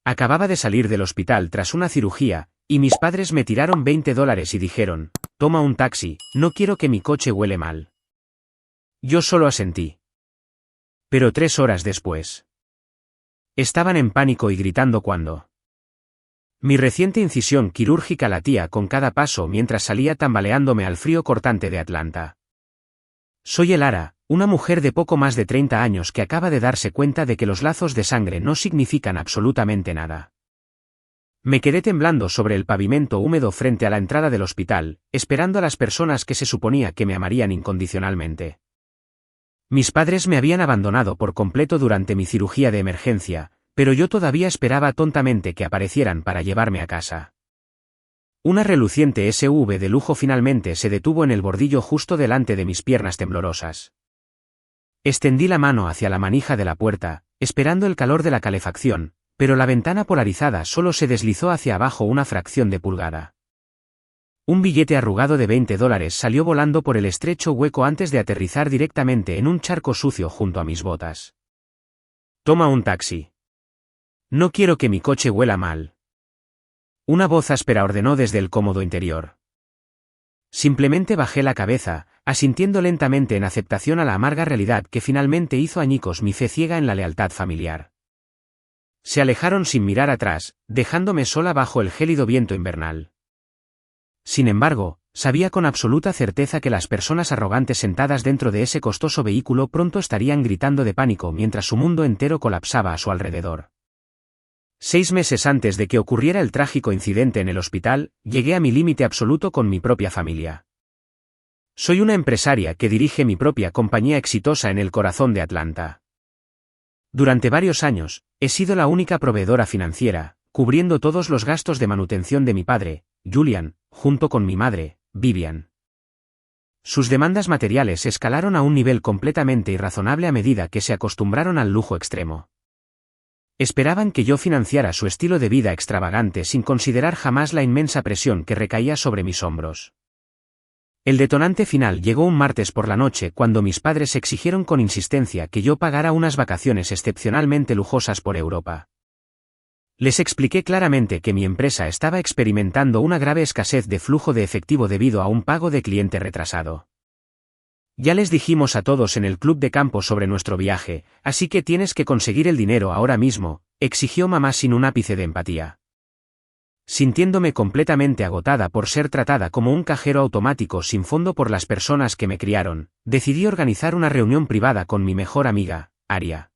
Acababa de salir del hospital tras una cirugía, y mis padres me tiraron $20 y dijeron, toma un taxi, no quiero que mi coche huele mal. Yo solo asentí. Pero 3 horas después. Estaban en pánico y gritando cuando mi reciente incisión quirúrgica latía con cada paso mientras salía tambaleándome al frío cortante de Atlanta. Soy Elara, una mujer de poco más de 30 años que acaba de darse cuenta de que los lazos de sangre no significan absolutamente nada. Me quedé temblando sobre el pavimento húmedo frente a la entrada del hospital, esperando a las personas que se suponía que me amarían incondicionalmente. Mis padres me habían abandonado por completo durante mi cirugía de emergencia, pero yo todavía esperaba tontamente que aparecieran para llevarme a casa. Una reluciente SUV de lujo finalmente se detuvo en el bordillo justo delante de mis piernas temblorosas. Extendí la mano hacia la manija de la puerta, esperando el calor de la calefacción, pero la ventana polarizada solo se deslizó hacia abajo una fracción de pulgada. Un billete arrugado de $20 salió volando por el estrecho hueco antes de aterrizar directamente en un charco sucio junto a mis botas. Toma un taxi. No quiero que mi coche huela mal. Una voz áspera ordenó desde el cómodo interior. Simplemente bajé la cabeza, asintiendo lentamente en aceptación a la amarga realidad que finalmente hizo añicos mi fe ciega en la lealtad familiar. Se alejaron sin mirar atrás, dejándome sola bajo el gélido viento invernal. Sin embargo, sabía con absoluta certeza que las personas arrogantes sentadas dentro de ese costoso vehículo pronto estarían gritando de pánico mientras su mundo entero colapsaba a su alrededor. 6 meses antes de que ocurriera el trágico incidente en el hospital, llegué a mi límite absoluto con mi propia familia. Soy una empresaria que dirige mi propia compañía exitosa en el corazón de Atlanta. Durante varios años, he sido la única proveedora financiera, cubriendo todos los gastos de manutención de mi padre, Julian, junto con mi madre, Vivian. Sus demandas materiales escalaron a un nivel completamente irrazonable a medida que se acostumbraron al lujo extremo. Esperaban que yo financiara su estilo de vida extravagante sin considerar jamás la inmensa presión que recaía sobre mis hombros. El detonante final llegó un martes por la noche cuando mis padres exigieron con insistencia que yo pagara unas vacaciones excepcionalmente lujosas por Europa. Les expliqué claramente que mi empresa estaba experimentando una grave escasez de flujo de efectivo debido a un pago de cliente retrasado. Ya les dijimos a todos en el club de campo sobre nuestro viaje, así que tienes que conseguir el dinero ahora mismo, exigió mamá sin un ápice de empatía. Sintiéndome completamente agotada por ser tratada como un cajero automático sin fondo por las personas que me criaron, decidí organizar una reunión privada con mi mejor amiga, Aria.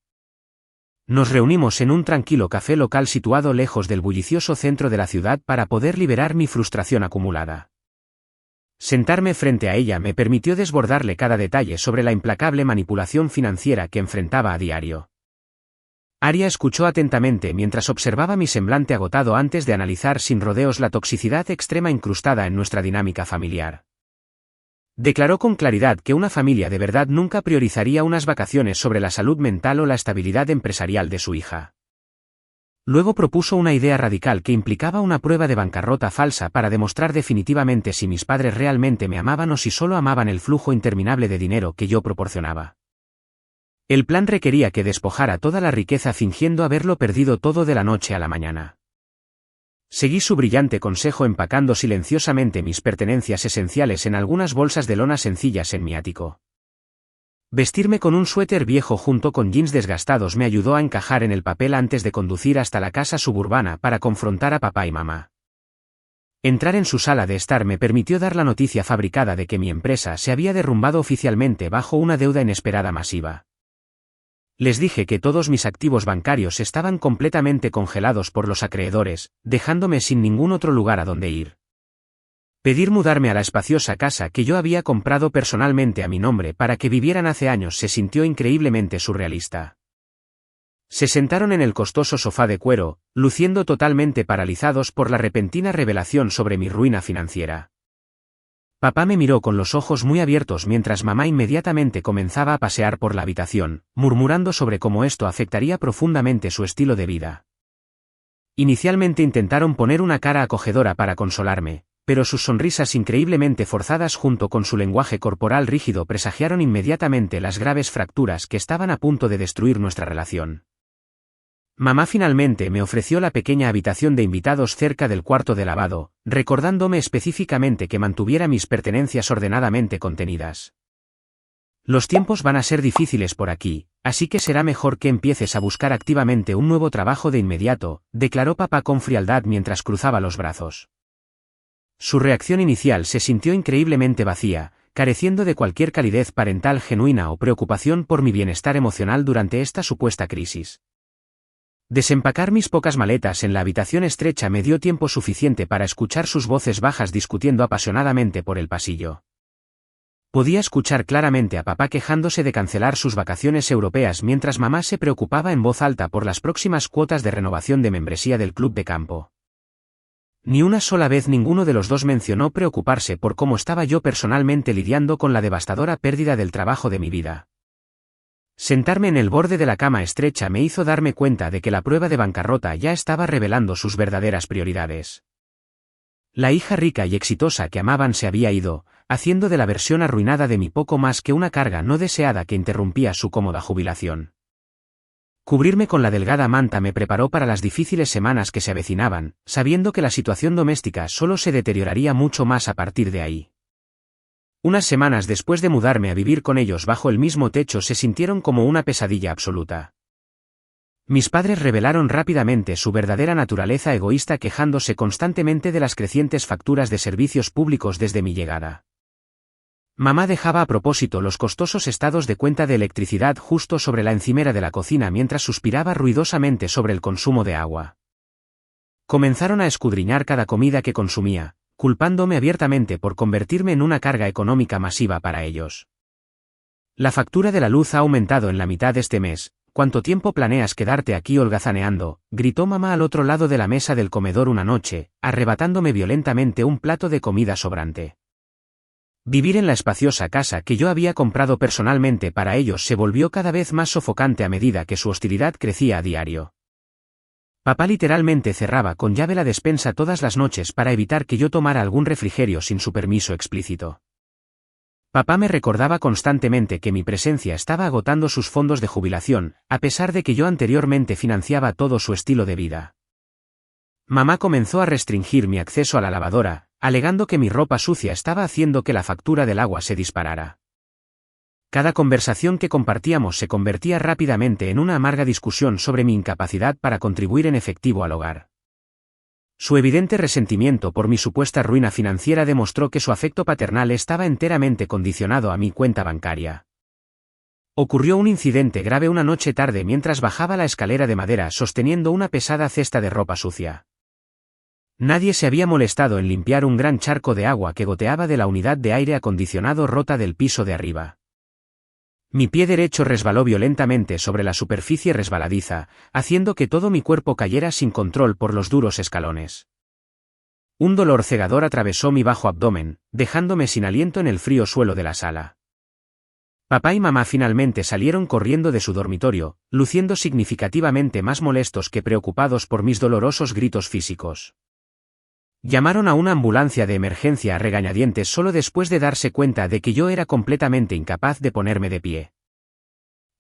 Nos reunimos en un tranquilo café local situado lejos del bullicioso centro de la ciudad para poder liberar mi frustración acumulada. Sentarme frente a ella me permitió desbordarle cada detalle sobre la implacable manipulación financiera que enfrentaba a diario. Aria escuchó atentamente mientras observaba mi semblante agotado antes de analizar sin rodeos la toxicidad extrema incrustada en nuestra dinámica familiar. Declaró con claridad que una familia de verdad nunca priorizaría unas vacaciones sobre la salud mental o la estabilidad empresarial de su hija. Luego propuso una idea radical que implicaba una prueba de bancarrota falsa para demostrar definitivamente si mis padres realmente me amaban o si solo amaban el flujo interminable de dinero que yo proporcionaba. El plan requería que despojara toda la riqueza fingiendo haberlo perdido todo de la noche a la mañana. Seguí su brillante consejo empacando silenciosamente mis pertenencias esenciales en algunas bolsas de lona sencillas en mi ático. Vestirme con un suéter viejo junto con jeans desgastados me ayudó a encajar en el papel antes de conducir hasta la casa suburbana para confrontar a papá y mamá. Entrar en su sala de estar me permitió dar la noticia fabricada de que mi empresa se había derrumbado oficialmente bajo una deuda inesperada masiva. Les dije que todos mis activos bancarios estaban completamente congelados por los acreedores, dejándome sin ningún otro lugar a donde ir. Pedir mudarme a la espaciosa casa que yo había comprado personalmente a mi nombre para que vivieran hace años se sintió increíblemente surrealista. Se sentaron en el costoso sofá de cuero, luciendo totalmente paralizados por la repentina revelación sobre mi ruina financiera. Papá me miró con los ojos muy abiertos mientras mamá inmediatamente comenzaba a pasear por la habitación, murmurando sobre cómo esto afectaría profundamente su estilo de vida. Inicialmente intentaron poner una cara acogedora para consolarme, pero sus sonrisas increíblemente forzadas junto con su lenguaje corporal rígido presagiaron inmediatamente las graves fracturas que estaban a punto de destruir nuestra relación. Mamá finalmente me ofreció la pequeña habitación de invitados cerca del cuarto de lavado, recordándome específicamente que mantuviera mis pertenencias ordenadamente contenidas. Los tiempos van a ser difíciles por aquí, así que será mejor que empieces a buscar activamente un nuevo trabajo de inmediato, declaró papá con frialdad mientras cruzaba los brazos. Su reacción inicial se sintió increíblemente vacía, careciendo de cualquier calidez parental genuina o preocupación por mi bienestar emocional durante esta supuesta crisis. Desempacar mis pocas maletas en la habitación estrecha me dio tiempo suficiente para escuchar sus voces bajas discutiendo apasionadamente por el pasillo. Podía escuchar claramente a papá quejándose de cancelar sus vacaciones europeas mientras mamá se preocupaba en voz alta por las próximas cuotas de renovación de membresía del club de campo. Ni una sola vez ninguno de los dos mencionó preocuparse por cómo estaba yo personalmente lidiando con la devastadora pérdida del trabajo de mi vida. Sentarme en el borde de la cama estrecha me hizo darme cuenta de que la prueba de bancarrota ya estaba revelando sus verdaderas prioridades. La hija rica y exitosa que amaban se había ido, haciendo de la versión arruinada de mí poco más que una carga no deseada que interrumpía su cómoda jubilación. Cubrirme con la delgada manta me preparó para las difíciles semanas que se avecinaban, sabiendo que la situación doméstica solo se deterioraría mucho más a partir de ahí. Unas semanas después de mudarme a vivir con ellos bajo el mismo techo se sintieron como una pesadilla absoluta. Mis padres revelaron rápidamente su verdadera naturaleza egoísta quejándose constantemente de las crecientes facturas de servicios públicos desde mi llegada. Mamá dejaba a propósito los costosos estados de cuenta de electricidad justo sobre la encimera de la cocina mientras suspiraba ruidosamente sobre el consumo de agua. Comenzaron a escudriñar cada comida que consumía, culpándome abiertamente por convertirme en una carga económica masiva para ellos. La factura de la luz ha aumentado en la mitad este mes. ¿Cuánto tiempo planeas quedarte aquí holgazaneando?, gritó mamá al otro lado de la mesa del comedor una noche, arrebatándome violentamente un plato de comida sobrante. Vivir en la espaciosa casa que yo había comprado personalmente para ellos se volvió cada vez más sofocante a medida que su hostilidad crecía a diario. Papá literalmente cerraba con llave la despensa todas las noches para evitar que yo tomara algún refrigerio sin su permiso explícito. Papá me recordaba constantemente que mi presencia estaba agotando sus fondos de jubilación, a pesar de que yo anteriormente financiaba todo su estilo de vida. Mamá comenzó a restringir mi acceso a la lavadora, alegando que mi ropa sucia estaba haciendo que la factura del agua se disparara. Cada conversación que compartíamos se convertía rápidamente en una amarga discusión sobre mi incapacidad para contribuir en efectivo al hogar. Su evidente resentimiento por mi supuesta ruina financiera demostró que su afecto paternal estaba enteramente condicionado a mi cuenta bancaria. Ocurrió un incidente grave una noche tarde mientras bajaba la escalera de madera sosteniendo una pesada cesta de ropa sucia. Nadie se había molestado en limpiar un gran charco de agua que goteaba de la unidad de aire acondicionado rota del piso de arriba. Mi pie derecho resbaló violentamente sobre la superficie resbaladiza, haciendo que todo mi cuerpo cayera sin control por los duros escalones. Un dolor cegador atravesó mi bajo abdomen, dejándome sin aliento en el frío suelo de la sala. Papá y mamá finalmente salieron corriendo de su dormitorio, luciendo significativamente más molestos que preocupados por mis dolorosos gritos físicos. Llamaron a una ambulancia de emergencia a regañadientes solo después de darse cuenta de que yo era completamente incapaz de ponerme de pie.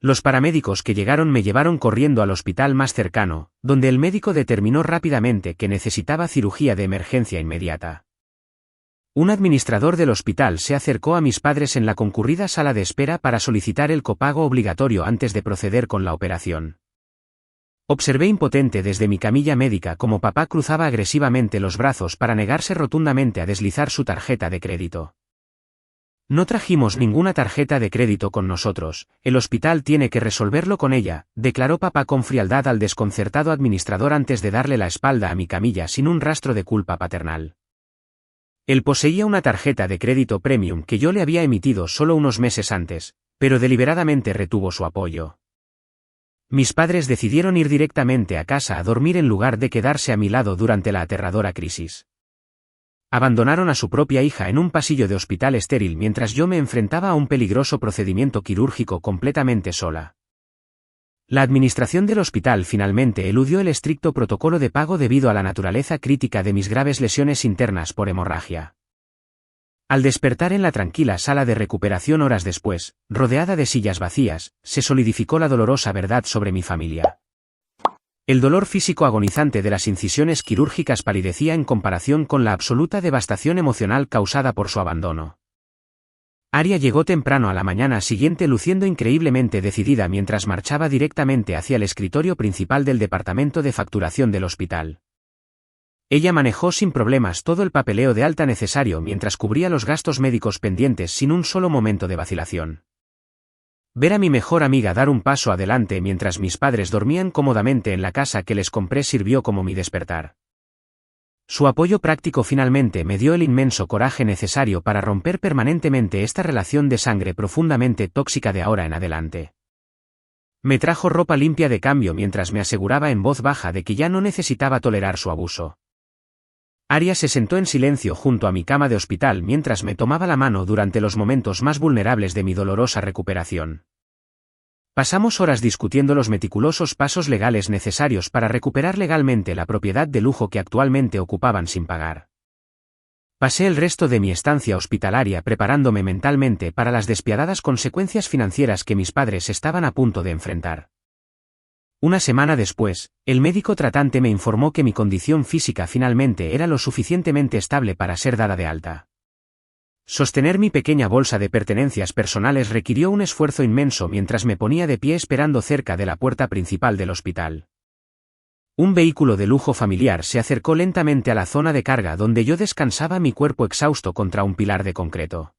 Los paramédicos que llegaron me llevaron corriendo al hospital más cercano, donde el médico determinó rápidamente que necesitaba cirugía de emergencia inmediata. Un administrador del hospital se acercó a mis padres en la concurrida sala de espera para solicitar el copago obligatorio antes de proceder con la operación. Observé impotente desde mi camilla médica cómo papá cruzaba agresivamente los brazos para negarse rotundamente a deslizar su tarjeta de crédito. No trajimos ninguna tarjeta de crédito con nosotros, el hospital tiene que resolverlo con ella, declaró papá con frialdad al desconcertado administrador antes de darle la espalda a mi camilla sin un rastro de culpa paternal. Él poseía una tarjeta de crédito premium que yo le había emitido solo unos meses antes, pero deliberadamente retuvo su apoyo. Mis padres decidieron ir directamente a casa a dormir en lugar de quedarse a mi lado durante la aterradora crisis. Abandonaron a su propia hija en un pasillo de hospital estéril mientras yo me enfrentaba a un peligroso procedimiento quirúrgico completamente sola. La administración del hospital finalmente eludió el estricto protocolo de pago debido a la naturaleza crítica de mis graves lesiones internas por hemorragia. Al despertar en la tranquila sala de recuperación horas después, rodeada de sillas vacías, se solidificó la dolorosa verdad sobre mi familia. El dolor físico agonizante de las incisiones quirúrgicas palidecía en comparación con la absoluta devastación emocional causada por su abandono. Aria llegó temprano a la mañana siguiente luciendo increíblemente decidida mientras marchaba directamente hacia el escritorio principal del departamento de facturación del hospital. Ella manejó sin problemas todo el papeleo de alta necesario mientras cubría los gastos médicos pendientes sin un solo momento de vacilación. Ver a mi mejor amiga dar un paso adelante mientras mis padres dormían cómodamente en la casa que les compré sirvió como mi despertar. Su apoyo práctico finalmente me dio el inmenso coraje necesario para romper permanentemente esta relación de sangre profundamente tóxica de ahora en adelante. Me trajo ropa limpia de cambio mientras me aseguraba en voz baja de que ya no necesitaba tolerar su abuso. Aria se sentó en silencio junto a mi cama de hospital mientras me tomaba la mano durante los momentos más vulnerables de mi dolorosa recuperación. Pasamos horas discutiendo los meticulosos pasos legales necesarios para recuperar legalmente la propiedad de lujo que actualmente ocupaban sin pagar. Pasé el resto de mi estancia hospitalaria preparándome mentalmente para las despiadadas consecuencias financieras que mis padres estaban a punto de enfrentar. Una semana después, el médico tratante me informó que mi condición física finalmente era lo suficientemente estable para ser dada de alta. Sostener mi pequeña bolsa de pertenencias personales requirió un esfuerzo inmenso mientras me ponía de pie esperando cerca de la puerta principal del hospital. Un vehículo de lujo familiar se acercó lentamente a la zona de carga donde yo descansaba mi cuerpo exhausto contra un pilar de concreto.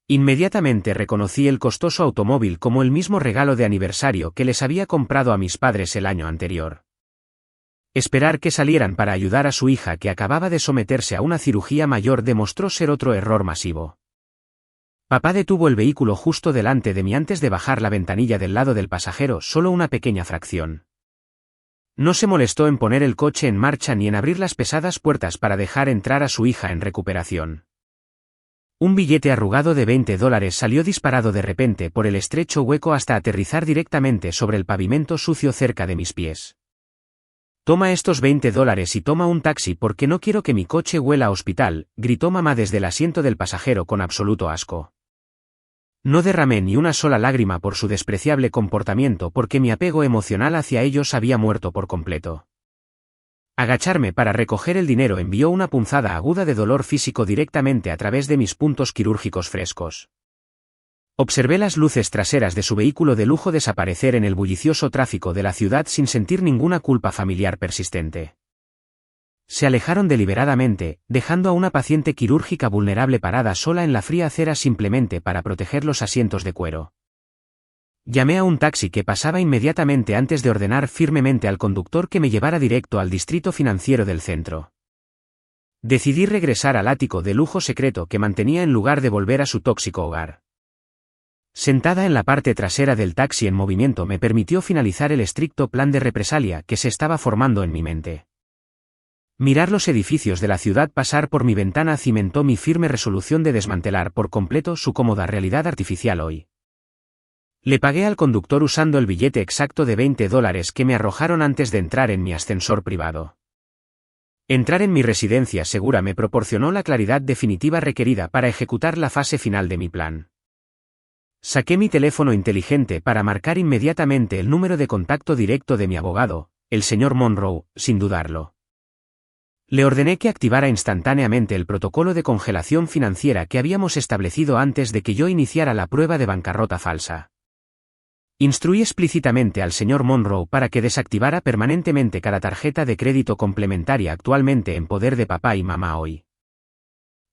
Inmediatamente reconocí el costoso automóvil como el mismo regalo de aniversario que les había comprado a mis padres el año anterior. Esperar que salieran para ayudar a su hija que acababa de someterse a una cirugía mayor demostró ser otro error masivo. Papá detuvo el vehículo justo delante de mí antes de bajar la ventanilla del lado del pasajero solo una pequeña fracción. No se molestó en poner el coche en marcha ni en abrir las pesadas puertas para dejar entrar a su hija en recuperación. Un billete arrugado de $20 salió disparado de repente por el estrecho hueco hasta aterrizar directamente sobre el pavimento sucio cerca de mis pies. «Toma estos $20 y toma un taxi porque no quiero que mi coche huela a hospital», gritó mamá desde el asiento del pasajero con absoluto asco. No derramé ni una sola lágrima por su despreciable comportamiento porque mi apego emocional hacia ellos había muerto por completo. Agacharme para recoger el dinero envió una punzada aguda de dolor físico directamente a través de mis puntos quirúrgicos frescos. Observé las luces traseras de su vehículo de lujo desaparecer en el bullicioso tráfico de la ciudad sin sentir ninguna culpa familiar persistente. Se alejaron deliberadamente, dejando a una paciente quirúrgica vulnerable parada sola en la fría acera simplemente para proteger los asientos de cuero. Llamé a un taxi que pasaba inmediatamente antes de ordenar firmemente al conductor que me llevara directo al distrito financiero del centro. Decidí regresar al ático de lujo secreto que mantenía en lugar de volver a su tóxico hogar. Sentada en la parte trasera del taxi en movimiento me permitió finalizar el estricto plan de represalia que se estaba formando en mi mente. Mirar los edificios de la ciudad pasar por mi ventana cimentó mi firme resolución de desmantelar por completo su cómoda realidad artificial hoy. Le pagué al conductor usando el billete exacto de $20 que me arrojaron antes de entrar en mi ascensor privado. Entrar en mi residencia segura me proporcionó la claridad definitiva requerida para ejecutar la fase final de mi plan. Saqué mi teléfono inteligente para marcar inmediatamente el número de contacto directo de mi abogado, el señor Monroe, sin dudarlo. Le ordené que activara instantáneamente el protocolo de congelación financiera que habíamos establecido antes de que yo iniciara la prueba de bancarrota falsa. Instruí explícitamente al señor Monroe para que desactivara permanentemente cada tarjeta de crédito complementaria actualmente en poder de papá y mamá hoy.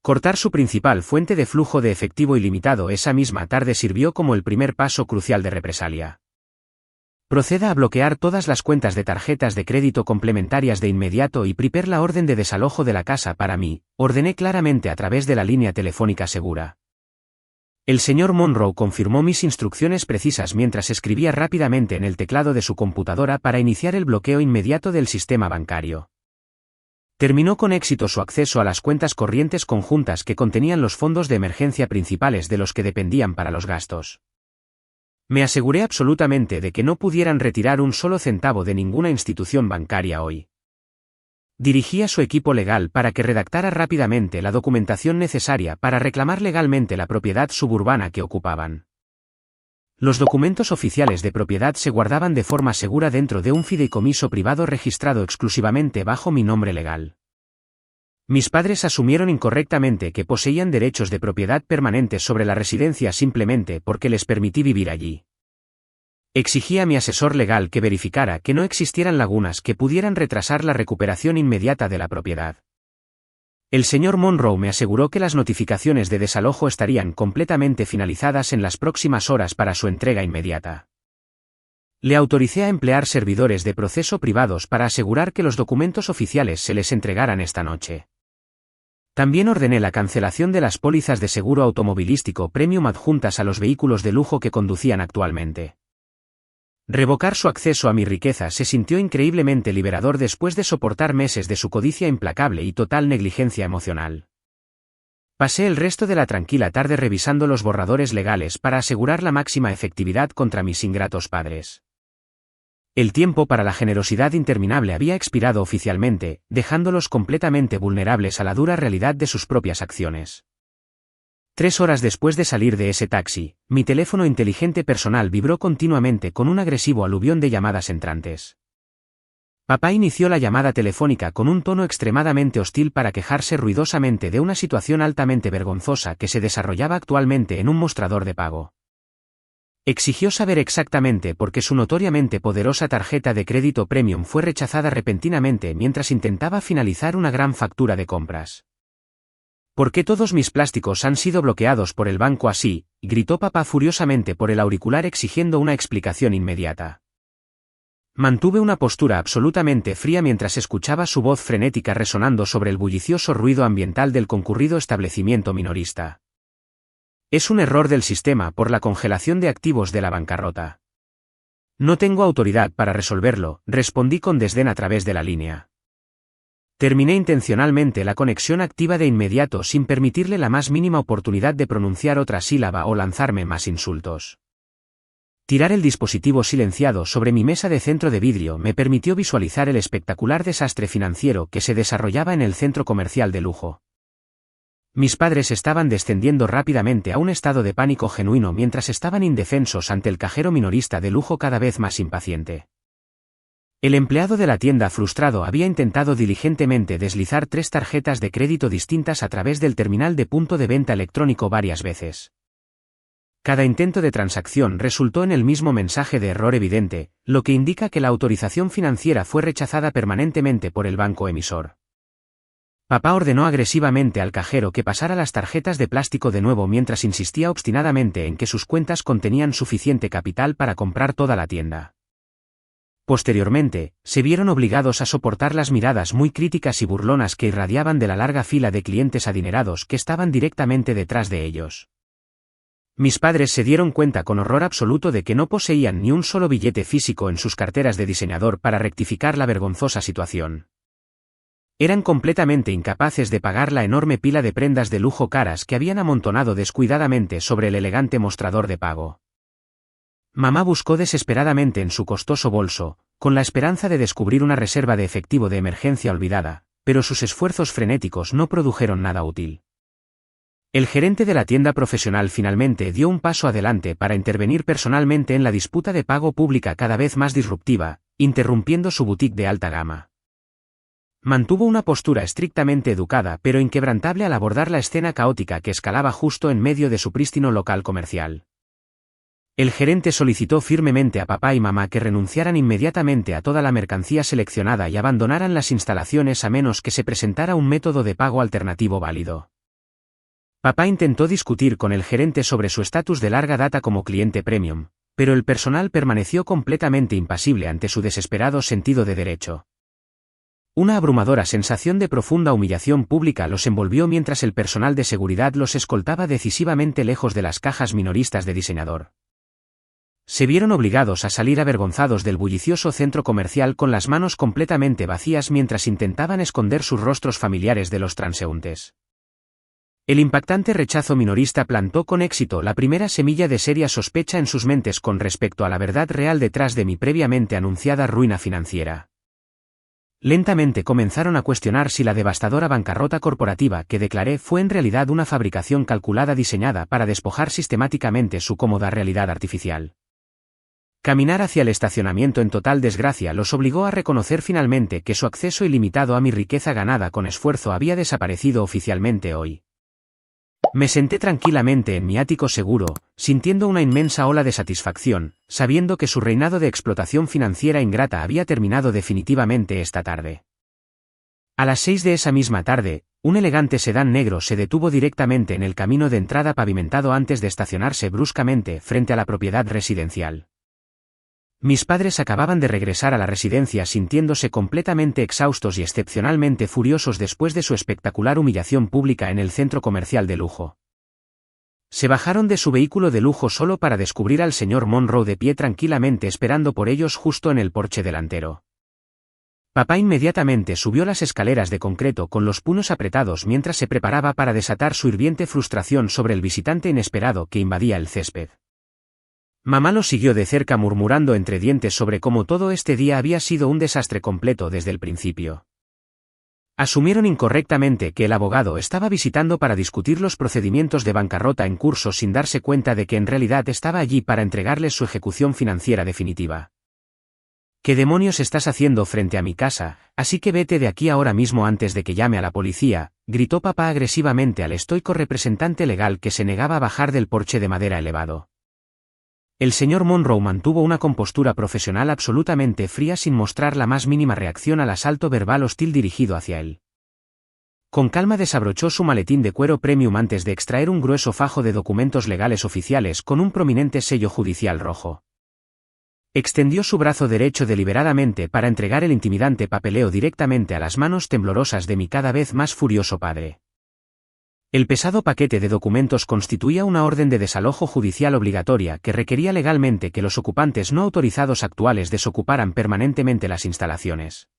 Cortar su principal fuente de flujo de efectivo ilimitado esa misma tarde sirvió como el primer paso crucial de represalia. Proceda a bloquear todas las cuentas de tarjetas de crédito complementarias de inmediato y prepare la orden de desalojo de la casa para mí, ordené claramente a través de la línea telefónica segura. El señor Monroe confirmó mis instrucciones precisas mientras escribía rápidamente en el teclado de su computadora para iniciar el bloqueo inmediato del sistema bancario. Terminó con éxito su acceso a las cuentas corrientes conjuntas que contenían los fondos de emergencia principales de los que dependían para los gastos. Me aseguré absolutamente de que no pudieran retirar un solo centavo de ninguna institución bancaria hoy. Dirigí a su equipo legal para que redactara rápidamente la documentación necesaria para reclamar legalmente la propiedad suburbana que ocupaban. Los documentos oficiales de propiedad se guardaban de forma segura dentro de un fideicomiso privado registrado exclusivamente bajo mi nombre legal. Mis padres asumieron incorrectamente que poseían derechos de propiedad permanentes sobre la residencia simplemente porque les permití vivir allí. Exigí a mi asesor legal que verificara que no existieran lagunas que pudieran retrasar la recuperación inmediata de la propiedad. El señor Monroe me aseguró que las notificaciones de desalojo estarían completamente finalizadas en las próximas horas para su entrega inmediata. Le autoricé a emplear servidores de proceso privados para asegurar que los documentos oficiales se les entregaran esta noche. También ordené la cancelación de las pólizas de seguro automovilístico premium adjuntas a los vehículos de lujo que conducían actualmente. Revocar su acceso a mi riqueza se sintió increíblemente liberador después de soportar meses de su codicia implacable y total negligencia emocional. Pasé el resto de la tranquila tarde revisando los borradores legales para asegurar la máxima efectividad contra mis ingratos padres. El tiempo para la generosidad interminable había expirado oficialmente, dejándolos completamente vulnerables a la dura realidad de sus propias acciones. 3 horas después de salir de ese taxi, mi teléfono inteligente personal vibró continuamente con un agresivo aluvión de llamadas entrantes. Papá inició la llamada telefónica con un tono extremadamente hostil para quejarse ruidosamente de una situación altamente vergonzosa que se desarrollaba actualmente en un mostrador de pago. Exigió saber exactamente por qué su notoriamente poderosa tarjeta de crédito premium fue rechazada repentinamente mientras intentaba finalizar una gran factura de compras. ¿Por qué todos mis plásticos han sido bloqueados por el banco así?, gritó papá furiosamente por el auricular exigiendo una explicación inmediata. Mantuve una postura absolutamente fría mientras escuchaba su voz frenética resonando sobre el bullicioso ruido ambiental del concurrido establecimiento minorista. Es un error del sistema por la congelación de activos de la bancarrota. No tengo autoridad para resolverlo, respondí con desdén a través de la línea. Terminé intencionalmente la conexión activa de inmediato sin permitirle la más mínima oportunidad de pronunciar otra sílaba o lanzarme más insultos. Tirar el dispositivo silenciado sobre mi mesa de centro de vidrio me permitió visualizar el espectacular desastre financiero que se desarrollaba en el centro comercial de lujo. Mis padres estaban descendiendo rápidamente a un estado de pánico genuino mientras estaban indefensos ante el cajero minorista de lujo cada vez más impaciente. El empleado de la tienda frustrado había intentado diligentemente deslizar 3 tarjetas de crédito distintas a través del terminal de punto de venta electrónico varias veces. Cada intento de transacción resultó en el mismo mensaje de error evidente, lo que indica que la autorización financiera fue rechazada permanentemente por el banco emisor. Papá ordenó agresivamente al cajero que pasara las tarjetas de plástico de nuevo mientras insistía obstinadamente en que sus cuentas contenían suficiente capital para comprar toda la tienda. Posteriormente, se vieron obligados a soportar las miradas muy críticas y burlonas que irradiaban de la larga fila de clientes adinerados que estaban directamente detrás de ellos. Mis padres se dieron cuenta con horror absoluto de que no poseían ni un solo billete físico en sus carteras de diseñador para rectificar la vergonzosa situación. Eran completamente incapaces de pagar la enorme pila de prendas de lujo caras que habían amontonado descuidadamente sobre el elegante mostrador de pago. Mamá buscó desesperadamente en su costoso bolso, con la esperanza de descubrir una reserva de efectivo de emergencia olvidada, pero sus esfuerzos frenéticos no produjeron nada útil. El gerente de la tienda profesional finalmente dio un paso adelante para intervenir personalmente en la disputa de pago pública cada vez más disruptiva, interrumpiendo su boutique de alta gama. Mantuvo una postura estrictamente educada pero inquebrantable al abordar la escena caótica que escalaba justo en medio de su prístino local comercial. El gerente solicitó firmemente a papá y mamá que renunciaran inmediatamente a toda la mercancía seleccionada y abandonaran las instalaciones a menos que se presentara un método de pago alternativo válido. Papá intentó discutir con el gerente sobre su estatus de larga data como cliente premium, pero el personal permaneció completamente impasible ante su desesperado sentido de derecho. Una abrumadora sensación de profunda humillación pública los envolvió mientras el personal de seguridad los escoltaba decisivamente lejos de las cajas minoristas de diseñador. Se vieron obligados a salir avergonzados del bullicioso centro comercial con las manos completamente vacías mientras intentaban esconder sus rostros familiares de los transeúntes. El impactante rechazo minorista plantó con éxito la primera semilla de seria sospecha en sus mentes con respecto a la verdad real detrás de mi previamente anunciada ruina financiera. Lentamente comenzaron a cuestionar si la devastadora bancarrota corporativa que declaré fue en realidad una fabricación calculada diseñada para despojar sistemáticamente su cómoda realidad artificial. Caminar hacia el estacionamiento en total desgracia los obligó a reconocer finalmente que su acceso ilimitado a mi riqueza ganada con esfuerzo había desaparecido oficialmente hoy. Me senté tranquilamente en mi ático seguro, sintiendo una inmensa ola de satisfacción, sabiendo que su reinado de explotación financiera ingrata había terminado definitivamente esta tarde. A las 6 de esa misma tarde, un elegante sedán negro se detuvo directamente en el camino de entrada pavimentado antes de estacionarse bruscamente frente a la propiedad residencial. Mis padres acababan de regresar a la residencia sintiéndose completamente exhaustos y excepcionalmente furiosos después de su espectacular humillación pública en el centro comercial de lujo. Se bajaron de su vehículo de lujo solo para descubrir al señor Monroe de pie tranquilamente esperando por ellos justo en el porche delantero. Papá inmediatamente subió las escaleras de concreto con los puños apretados mientras se preparaba para desatar su hirviente frustración sobre el visitante inesperado que invadía el césped. Mamá lo siguió de cerca murmurando entre dientes sobre cómo todo este día había sido un desastre completo desde el principio. Asumieron incorrectamente que el abogado estaba visitando para discutir los procedimientos de bancarrota en curso sin darse cuenta de que en realidad estaba allí para entregarles su ejecución financiera definitiva. ¿Qué demonios estás haciendo frente a mi casa? Así que vete de aquí ahora mismo antes de que llame a la policía, gritó papá agresivamente al estoico representante legal que se negaba a bajar del porche de madera elevado. El señor Monroe mantuvo una compostura profesional absolutamente fría sin mostrar la más mínima reacción al asalto verbal hostil dirigido hacia él. Con calma desabrochó su maletín de cuero premium antes de extraer un grueso fajo de documentos legales oficiales con un prominente sello judicial rojo. Extendió su brazo derecho deliberadamente para entregar el intimidante papeleo directamente a las manos temblorosas de mi cada vez más furioso padre. El pesado paquete de documentos constituía una orden de desalojo judicial obligatoria que requería legalmente que los ocupantes no autorizados actuales desocuparan permanentemente las instalaciones.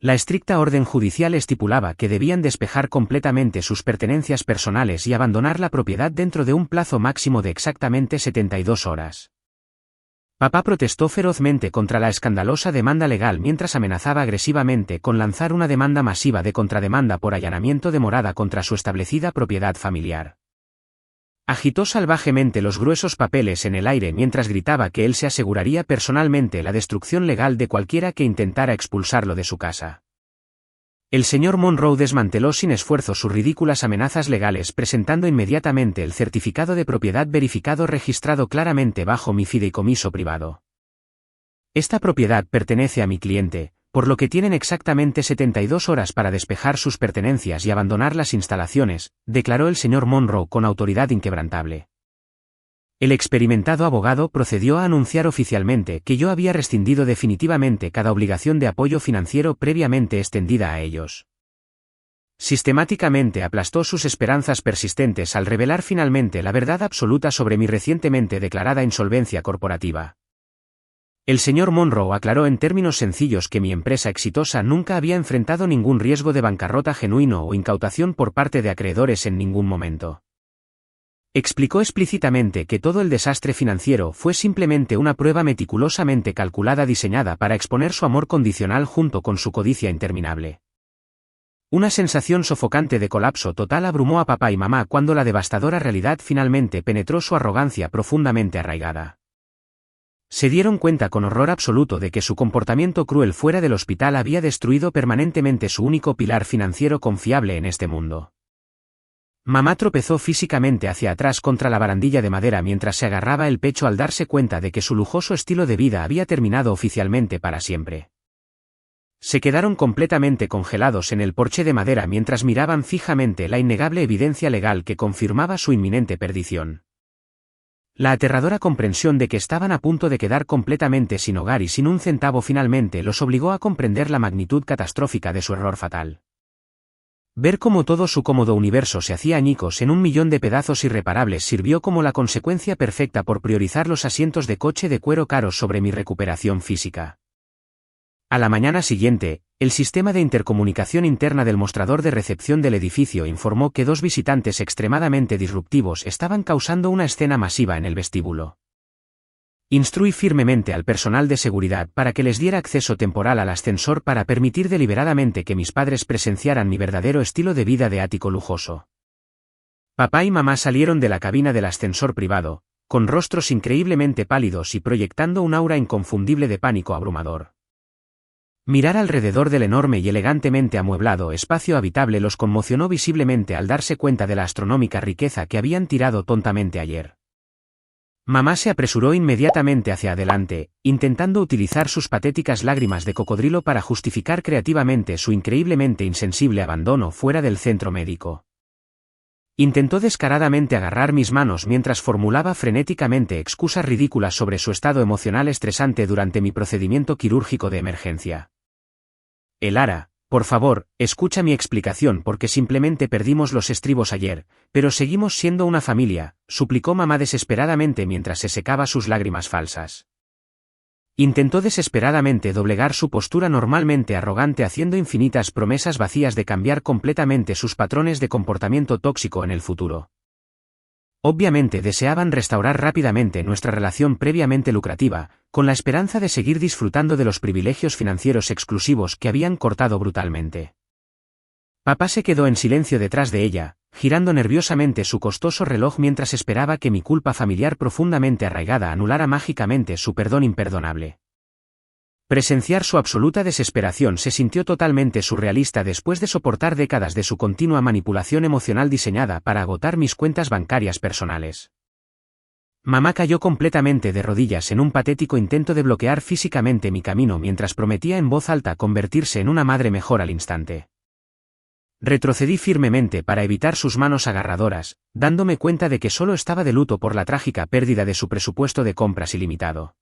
La estricta orden judicial estipulaba que debían despejar completamente sus pertenencias personales y abandonar la propiedad dentro de un plazo máximo de exactamente 72 horas. Papá protestó ferozmente contra la escandalosa demanda legal mientras amenazaba agresivamente con lanzar una demanda masiva de contrademanda por allanamiento de morada contra su establecida propiedad familiar. Agitó salvajemente los gruesos papeles en el aire mientras gritaba que él se aseguraría personalmente la destrucción legal de cualquiera que intentara expulsarlo de su casa. El señor Monroe desmanteló sin esfuerzo sus ridículas amenazas legales presentando inmediatamente el certificado de propiedad verificado registrado claramente bajo mi fideicomiso privado. Esta propiedad pertenece a mi cliente, por lo que tienen exactamente 72 horas para despejar sus pertenencias y abandonar las instalaciones, declaró el señor Monroe con autoridad inquebrantable. El experimentado abogado procedió a anunciar oficialmente que yo había rescindido definitivamente cada obligación de apoyo financiero previamente extendida a ellos. Sistemáticamente aplastó sus esperanzas persistentes al revelar finalmente la verdad absoluta sobre mi recientemente declarada insolvencia corporativa. El señor Monroe aclaró en términos sencillos que mi empresa exitosa nunca había enfrentado ningún riesgo de bancarrota genuino o incautación por parte de acreedores en ningún momento. Explicó explícitamente que todo el desastre financiero fue simplemente una prueba meticulosamente calculada diseñada para exponer su amor condicional junto con su codicia interminable. Una sensación sofocante de colapso total abrumó a papá y mamá cuando la devastadora realidad finalmente penetró su arrogancia profundamente arraigada. Se dieron cuenta con horror absoluto de que su comportamiento cruel fuera del hospital había destruido permanentemente su único pilar financiero confiable en este mundo. Mamá tropezó físicamente hacia atrás contra la barandilla de madera mientras se agarraba el pecho al darse cuenta de que su lujoso estilo de vida había terminado oficialmente para siempre. Se quedaron completamente congelados en el porche de madera mientras miraban fijamente la innegable evidencia legal que confirmaba su inminente perdición. La aterradora comprensión de que estaban a punto de quedar completamente sin hogar y sin un centavo finalmente los obligó a comprender la magnitud catastrófica de su error fatal. Ver cómo todo su cómodo universo se hacía añicos en 1.000.000 de pedazos irreparables sirvió como la consecuencia perfecta por priorizar los asientos de coche de cuero caros sobre mi recuperación física. A la mañana siguiente, el sistema de intercomunicación interna del mostrador de recepción del edificio informó que 2 visitantes extremadamente disruptivos estaban causando una escena masiva en el vestíbulo. Instruí firmemente al personal de seguridad para que les diera acceso temporal al ascensor para permitir deliberadamente que mis padres presenciaran mi verdadero estilo de vida de ático lujoso. Papá y mamá salieron de la cabina del ascensor privado, con rostros increíblemente pálidos y proyectando un aura inconfundible de pánico abrumador. Mirar alrededor del enorme y elegantemente amueblado espacio habitable los conmocionó visiblemente al darse cuenta de la astronómica riqueza que habían tirado tontamente ayer. Mamá se apresuró inmediatamente hacia adelante, intentando utilizar sus patéticas lágrimas de cocodrilo para justificar creativamente su increíblemente insensible abandono fuera del centro médico. Intentó descaradamente agarrar mis manos mientras formulaba frenéticamente excusas ridículas sobre su estado emocional estresante durante mi procedimiento quirúrgico de emergencia. Elara, por favor, escucha mi explicación porque simplemente perdimos los estribos ayer, pero seguimos siendo una familia, suplicó mamá desesperadamente mientras se secaba sus lágrimas falsas. Intentó desesperadamente doblegar su postura normalmente arrogante haciendo infinitas promesas vacías de cambiar completamente sus patrones de comportamiento tóxico en el futuro. Obviamente deseaban restaurar rápidamente nuestra relación previamente lucrativa, con la esperanza de seguir disfrutando de los privilegios financieros exclusivos que habían cortado brutalmente. Papá se quedó en silencio detrás de ella, girando nerviosamente su costoso reloj mientras esperaba que mi culpa familiar profundamente arraigada anulara mágicamente su perdón imperdonable. Presenciar su absoluta desesperación se sintió totalmente surrealista después de soportar décadas de su continua manipulación emocional diseñada para agotar mis cuentas bancarias personales. Mamá cayó completamente de rodillas en un patético intento de bloquear físicamente mi camino mientras prometía en voz alta convertirse en una madre mejor al instante. Retrocedí firmemente para evitar sus manos agarradoras, dándome cuenta de que solo estaba de luto por la trágica pérdida de su presupuesto de compras ilimitado.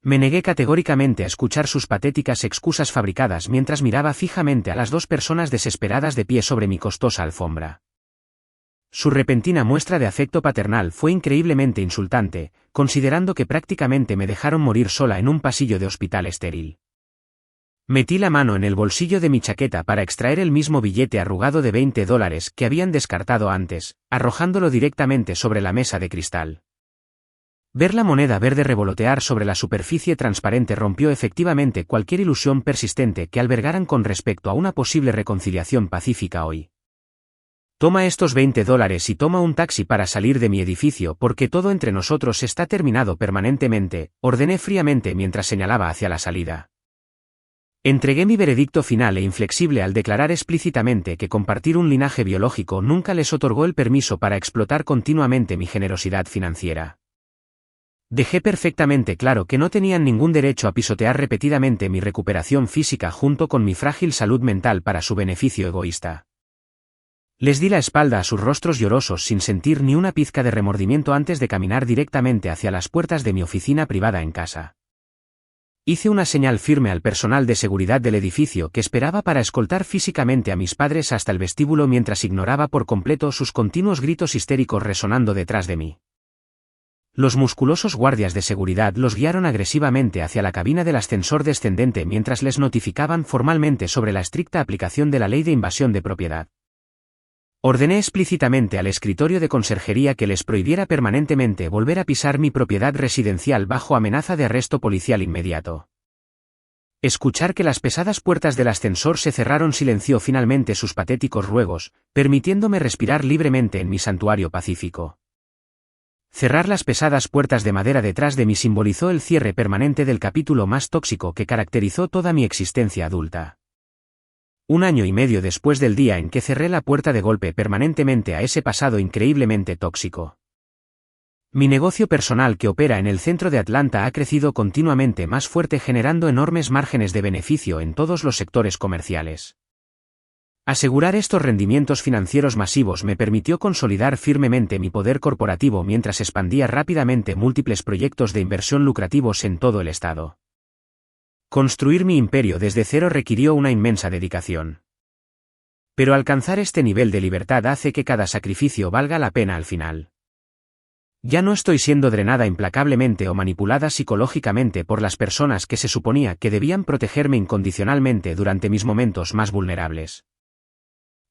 Me negué categóricamente a escuchar sus patéticas excusas fabricadas mientras miraba fijamente a las dos personas desesperadas de pie sobre mi costosa alfombra. Su repentina muestra de afecto paternal fue increíblemente insultante, considerando que prácticamente me dejaron morir sola en un pasillo de hospital estéril. Metí la mano en el bolsillo de mi chaqueta para extraer el mismo billete arrugado de $20 que habían descartado antes, arrojándolo directamente sobre la mesa de cristal. Ver la moneda verde revolotear sobre la superficie transparente rompió efectivamente cualquier ilusión persistente que albergaran con respecto a una posible reconciliación pacífica hoy. Toma estos $20 y toma un taxi para salir de mi edificio porque todo entre nosotros está terminado permanentemente, ordené fríamente mientras señalaba hacia la salida. Entregué mi veredicto final e inflexible al declarar explícitamente que compartir un linaje biológico nunca les otorgó el permiso para explotar continuamente mi generosidad financiera. Dejé perfectamente claro que no tenían ningún derecho a pisotear repetidamente mi recuperación física junto con mi frágil salud mental para su beneficio egoísta. Les di la espalda a sus rostros llorosos sin sentir ni una pizca de remordimiento antes de caminar directamente hacia las puertas de mi oficina privada en casa. Hice una señal firme al personal de seguridad del edificio que esperaba para escoltar físicamente a mis padres hasta el vestíbulo mientras ignoraba por completo sus continuos gritos histéricos resonando detrás de mí. Los musculosos guardias de seguridad los guiaron agresivamente hacia la cabina del ascensor descendente mientras les notificaban formalmente sobre la estricta aplicación de la ley de invasión de propiedad. Ordené explícitamente al escritorio de conserjería que les prohibiera permanentemente volver a pisar mi propiedad residencial bajo amenaza de arresto policial inmediato. Escuchar que las pesadas puertas del ascensor se cerraron silenció finalmente sus patéticos ruegos, permitiéndome respirar libremente en mi santuario pacífico. Cerrar las pesadas puertas de madera detrás de mí simbolizó el cierre permanente del capítulo más tóxico que caracterizó toda mi existencia adulta. 1 año y medio después del día en que cerré la puerta de golpe permanentemente a ese pasado increíblemente tóxico. Mi negocio personal que opera en el centro de Atlanta ha crecido continuamente más fuerte generando enormes márgenes de beneficio en todos los sectores comerciales. Asegurar estos rendimientos financieros masivos me permitió consolidar firmemente mi poder corporativo mientras expandía rápidamente múltiples proyectos de inversión lucrativos en todo el estado. Construir mi imperio desde cero requirió una inmensa dedicación. Pero alcanzar este nivel de libertad hace que cada sacrificio valga la pena al final. Ya no estoy siendo drenada implacablemente o manipulada psicológicamente por las personas que se suponía que debían protegerme incondicionalmente durante mis momentos más vulnerables.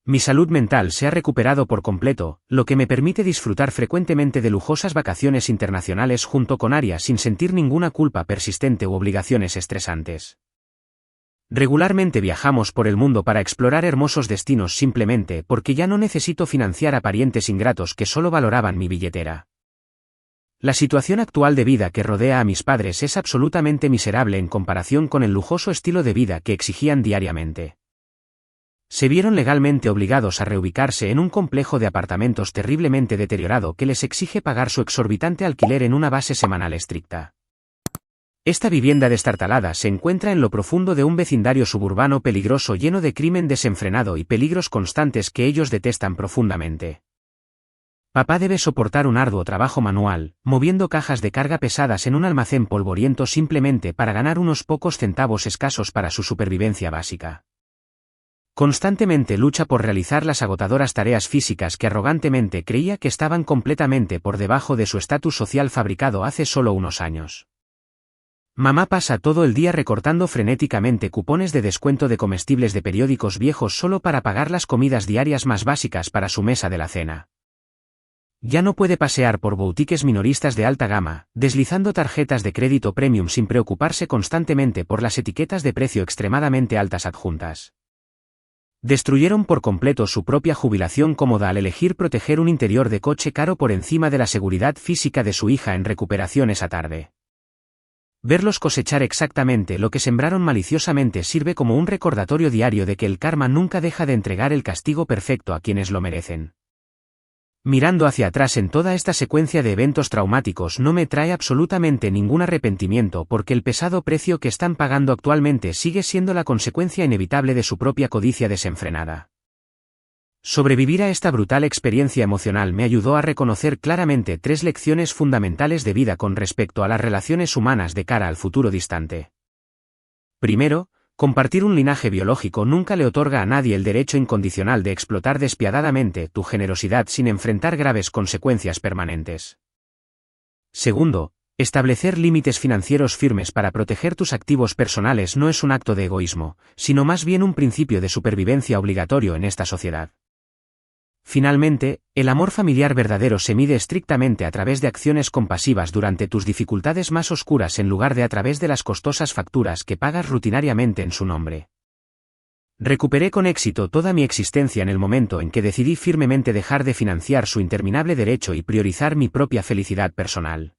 Mi salud mental se ha recuperado por completo, lo que me permite disfrutar frecuentemente de lujosas vacaciones internacionales junto con Aria sin sentir ninguna culpa persistente u obligaciones estresantes. Regularmente viajamos por el mundo para explorar hermosos destinos simplemente porque ya no necesito financiar a parientes ingratos que solo valoraban mi billetera. La situación actual de vida que rodea a mis padres es absolutamente miserable en comparación con el lujoso estilo de vida que exigían diariamente. Se vieron legalmente obligados a reubicarse en un complejo de apartamentos terriblemente deteriorado que les exige pagar su exorbitante alquiler en una base semanal estricta. Esta vivienda destartalada se encuentra en lo profundo de un vecindario suburbano peligroso lleno de crimen desenfrenado y peligros constantes que ellos detestan profundamente. Papá debe soportar un arduo trabajo manual, moviendo cajas de carga pesadas en un almacén polvoriento simplemente para ganar unos pocos centavos escasos para su supervivencia básica. Constantemente lucha por realizar las agotadoras tareas físicas que arrogantemente creía que estaban completamente por debajo de su estatus social fabricado hace solo unos años. Mamá pasa todo el día recortando frenéticamente cupones de descuento de comestibles de periódicos viejos solo para pagar las comidas diarias más básicas para su mesa de la cena. Ya no puede pasear por boutiques minoristas de alta gama, deslizando tarjetas de crédito premium sin preocuparse constantemente por las etiquetas de precio extremadamente altas adjuntas. Destruyeron por completo su propia jubilación cómoda al elegir proteger un interior de coche caro por encima de la seguridad física de su hija en recuperación esa tarde. Verlos cosechar exactamente lo que sembraron maliciosamente sirve como un recordatorio diario de que el karma nunca deja de entregar el castigo perfecto a quienes lo merecen. Mirando hacia atrás en toda esta secuencia de eventos traumáticos no me trae absolutamente ningún arrepentimiento porque el pesado precio que están pagando actualmente sigue siendo la consecuencia inevitable de su propia codicia desenfrenada. Sobrevivir a esta brutal experiencia emocional me ayudó a reconocer claramente 3 lecciones fundamentales de vida con respecto a las relaciones humanas de cara al futuro distante. Primero, compartir un linaje biológico nunca le otorga a nadie el derecho incondicional de explotar despiadadamente tu generosidad sin enfrentar graves consecuencias permanentes. Segundo, establecer límites financieros firmes para proteger tus activos personales no es un acto de egoísmo, sino más bien un principio de supervivencia obligatorio en esta sociedad. Finalmente, el amor familiar verdadero se mide estrictamente a través de acciones compasivas durante tus dificultades más oscuras en lugar de a través de las costosas facturas que pagas rutinariamente en su nombre. Recuperé con éxito toda mi existencia en el momento en que decidí firmemente dejar de financiar su interminable derecho y priorizar mi propia felicidad personal.